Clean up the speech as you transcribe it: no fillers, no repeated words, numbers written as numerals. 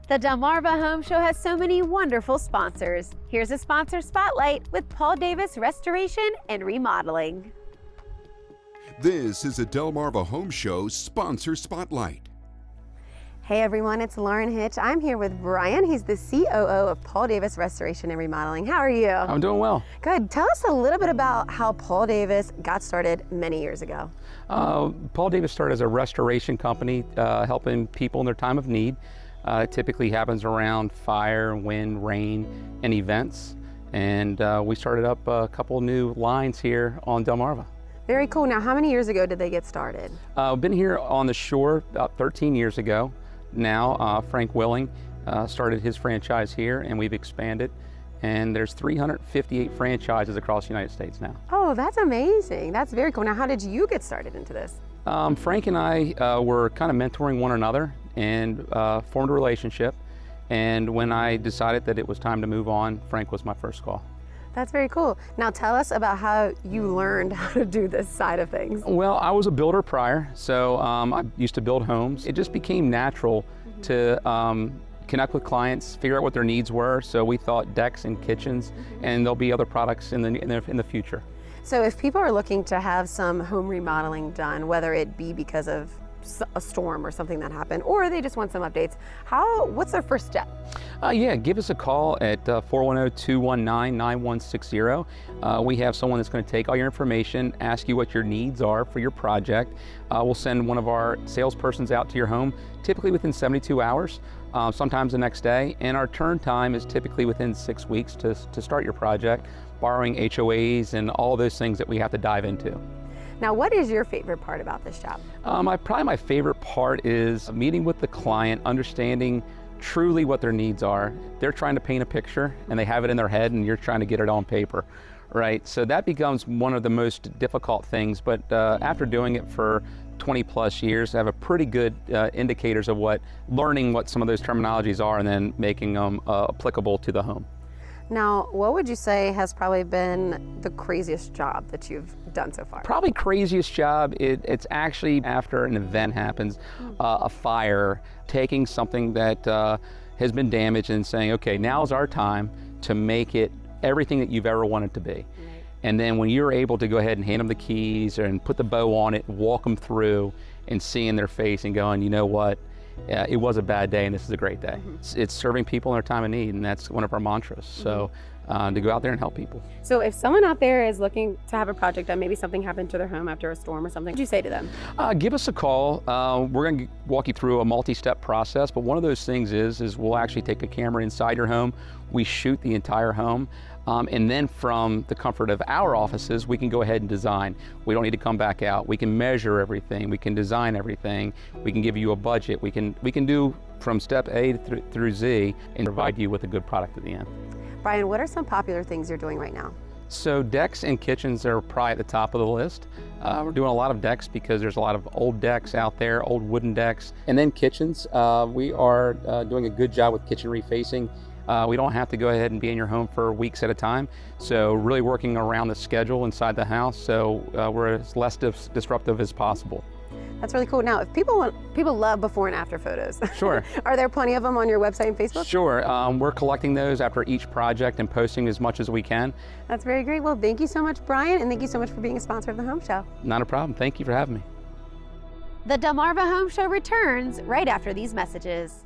The Delmarva Home Show has so many wonderful sponsors. Here's a sponsor spotlight with Paul Davis Restoration and Remodeling. This is a Delmarva Home Show sponsor spotlight. Hey everyone, it's Lauren Hitch. I'm here with Brian. He's the COO of Paul Davis Restoration and Remodeling. How are you? I'm doing well. Good. Tell us a little bit about how Paul Davis got started many years ago. Paul Davis started as a restoration company helping people in their time of need. It typically happens around fire, wind, rain, and events. And we started up a couple new lines here on Delmarva. Very cool. Now, how many years ago did they get started? I've been here on the shore about 13 years ago. Now, Frank Willing started his franchise here, and we've expanded. And there's 358 franchises across the United States now. Oh, that's amazing. That's very cool. Now, how did you get started into this? Frank and I were kind of mentoring one another and formed a relationship. And when I decided that it was time to move on, Frank was my first call. That's very cool. Now tell us about how you learned how to do this side of things. Well, I was a builder prior, so I used to build homes. It just became natural to connect with clients, figure out what their needs were. So we thought decks and kitchens, and there'll be other products in the future. So if people are looking to have some home remodeling done, whether it be because of a storm or something that happened, or they just want some updates, what's their first step? Yeah, give us a call at 410-219-9160. We have someone that's going to take all your information, ask you what your needs are for your project. We'll send one of our salespersons out to your home, typically within 72 hours, sometimes the next day, and our turn time is typically within 6 weeks to start your project, borrowing HOAs and all those things that we have to dive into. Now, what is your favorite part about this job? Probably my favorite part is meeting with the client, understanding truly what their needs are. They're trying to paint a picture and they have it in their head and you're trying to get it on paper, right? So that becomes one of the most difficult things, but after doing it for 20 plus years, I have a pretty good indicators of learning what some of those terminologies are and then making them applicable to the home. Now, what would you say has probably been the craziest job that you've done so far? Probably craziest job, it's actually after an event happens, a fire, taking something that has been damaged and saying, okay, now's our time to make it everything that you've ever wanted to be. Right. And then when you're able to go ahead and hand them the keys and put the bow on it, walk them through and seeing their face and going, you know what? It was a bad day and this is a great day. It's serving people in their time of need, and that's one of our mantras. So to go out there and help people. So if someone out there is looking to have a project done, maybe something happened to their home after a storm or something, what would you say to them? Give us a call. We're going to walk you through a multi-step process, but one of those things is we'll actually take a camera inside your home. We shoot the entire home. And then from the comfort of our offices, we can go ahead and design. We don't need to come back out. We can measure everything. We can design everything. We can give you a budget. We can do from step A through Z and provide you with a good product at the end. Brian, what are some popular things you're doing right now? So decks and kitchens are probably at the top of the list. We're doing a lot of decks because there's a lot of old decks out there, old wooden decks. And then kitchens, we are doing a good job with kitchen refacing. We don't have to go ahead and be in your home for weeks at a time. So really working around the schedule inside the house, so we're as less disruptive as possible. That's really cool. Now, if people love before and after photos. Sure. Are there plenty of them on your website and Facebook? Sure. We're collecting those after each project and posting as much as we can. That's very great. Well, thank you so much, Brian, and thank you so much for being a sponsor of the Home Show. Not a problem. Thank you for having me. The Delmarva Home Show returns right after these messages.